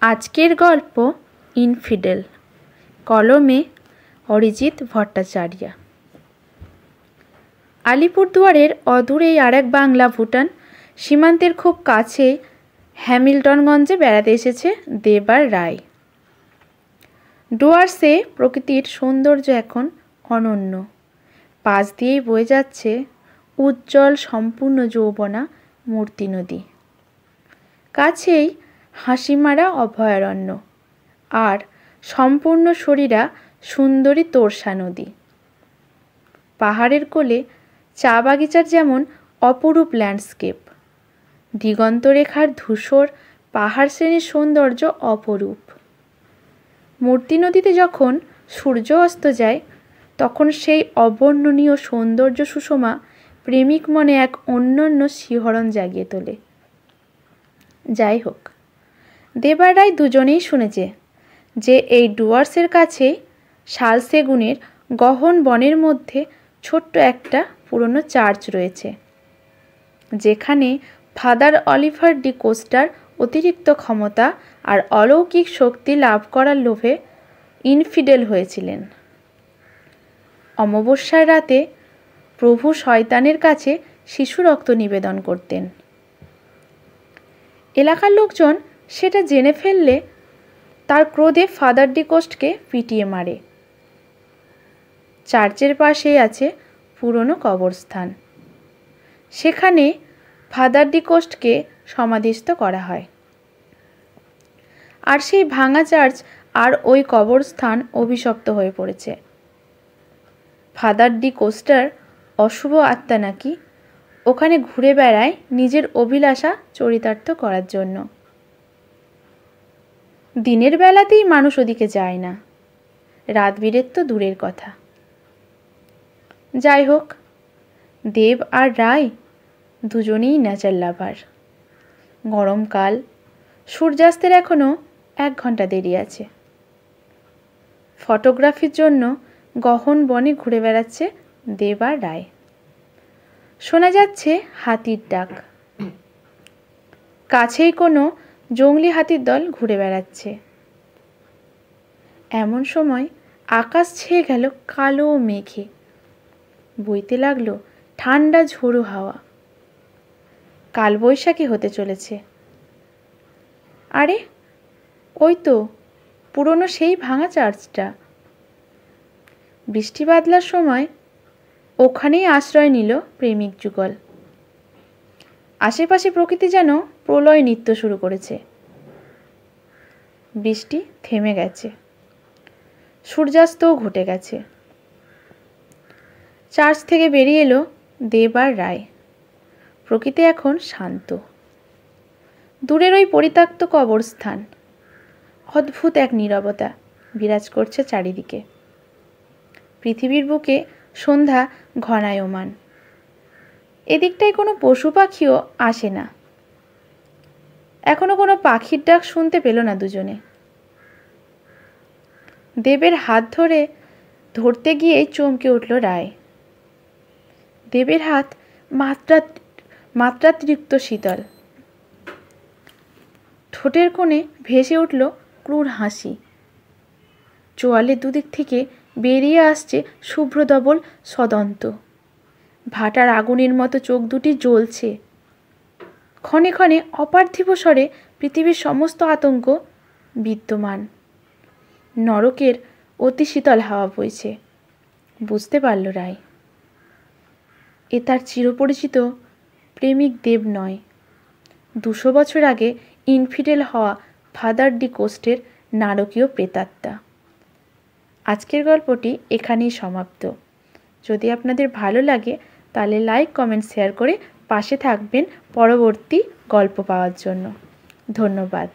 আজকের গল্প ইনফিডেল, কলমে অরিজিৎ ভট্টাচার্য। আলিপুরদুয়ারের অদূরেই আরেক বাংলা ভুটান সীমান্তের খুব কাছে হ্যামিল্টনগঞ্জে বেড়াতে এসেছে দেব আর রায়। ডুয়ার্সে প্রকৃতির সৌন্দর্য এখন অনন্য। পাশ দিয়েই বয়ে যাচ্ছে উজ্জ্বল সম্পূর্ণ যৌবনা মূর্তি নদী। কাছেই হাসিমারা অভয়ারণ্য আর সম্পূর্ণ শরীরা সুন্দরী তোরসা নদী। পাহাড়ের কোলে চা বাগিচার যেমন অপরূপ ল্যান্ডস্কেপ, দিগন্তরেখার ধূসর পাহাড় শ্রেণীর সৌন্দর্য অপরূপ। মূর্তি নদীতে যখন সূর্য অস্ত যায় তখন সেই অবর্ণনীয় সৌন্দর্য সুষমা প্রেমিক মনে এক অনন্য শিহরণ জাগিয়ে তোলে। যাই হোক, দেব আর রায় দুজনেই শুনেছে যে এই ডুয়ার্সের কাছে শালসেগুনের গহন বনের মধ্যে ছোট্ট একটা পুরনো চার্চ রয়েছে, যেখানে ফাদার অলিভার ডি কোস্টার অতিরিক্ত ক্ষমতা আর অলৌকিক শক্তি লাভ করার লোভে ইনফিডেল হয়েছিলেন। অমাবস্যার রাতে প্রভু শয়তানের কাছে শিশু রক্ত নিবেদন করতেন। এলাকার লোকজন সেটা জেনে ফেললে তার ক্রোধে ফাদার ডি কোস্টকে পিটিয়ে মারে। চার্চের পাশেই আছে পুরনো কবরস্থান, সেখানে ফাদার ডি কোস্টকে সমাধিস্থ করা হয়। আর সেই ভাঙা চার্চ আর ওই কবরস্থান অভিশপ্ত হয়ে পড়েছে। ফাদার ডি কোস্টার অশুভ আত্মা নাকি ওখানে ঘুরে বেড়ায় নিজের অভিলাষা চরিতার্থ করার জন্য। দিনের বেলাতেই মানুষ ওদিকে যায় না, রাত বিরেত তো দূরের কথা। যাই হোক, দেব আর রায় দুজনেই নেচার লাভার। গরমকাল, সূর্যাস্তের এখনও 1 ঘন্টা দেরি আছে। ফটোগ্রাফির জন্য গহন বনে ঘুরে বেড়াচ্ছে দেব আর রায়। শোনা যাচ্ছে হাতির ডাক। কাছেই কোনো জংলি হাতির দল ঘুরে বেড়াচ্ছে। এমন সময় আকাশ ছেয়ে গেল কালো মেঘে। বইতে লাগলো ঠান্ডা ঝোড়ো হাওয়া। কালবৈশাখী হতে চলেছে। আরে, ওই তো পুরনো সেই ভাঙা চার্চটা। বৃষ্টি বাদলার সময় ওখানেই আশ্রয় নিল প্রেমিক যুগল। আশেপাশে প্রকৃতি যেন প্রলয় নৃত্য শুরু করেছে। বৃষ্টি থেমে গেছে, সূর্যাস্তও ঘটে গেছে। চার্চ থেকে বেরিয়ে এলো দেব আর রায়। প্রকৃতি এখন শান্ত। দূরের ওই পরিত্যক্ত কবরস্থান, অদ্ভুত এক নীরবতা বিরাজ করছে চারিদিকে। পৃথিবীর বুকে সন্ধ্যা ঘনায়মান। এদিকটায় কোনো পশু পাখিও আসে না। এখনো কোনো পাখির ডাক শুনতে পেল না দুজনে। দেবের হাত ধরতে গিয়েই চমকে উঠল রায়। দেবের হাত মাত্রাতিরিক্ত শীতল। ঠোঁটের কোণে ভেসে উঠল ক্রূর হাসি। চোয়ালের দুদিক থেকে বেরিয়ে আসছে শুভ্র ধবল সদন্ত। ভাটার আগুনের মতো চোখ দুটি জ্বলছে। ক্ষণে ক্ষণে অপার্থিব স্বরে পৃথিবীর সমস্ত আতঙ্ক বিদ্যমান। নরকের অতি শীতল হাওয়া বইছে। বুঝতে পারল রায়, এ তার চিরপরিচিত প্রেমিক দেব নয়, 200 বছর আগে ইনফিডেল হওয়া ফাদার ডি কোস্টের নারকীয় প্রেতাত্মা। আজকের গল্পটি এখানেই সমাপ্ত। যদি আপনাদের ভালো লাগে তাহলে লাইক, কমেন্ট, শেয়ার করে পাশে থাকবেন পরবর্তী গল্প পাওয়ার জন্য। ধন্যবাদ।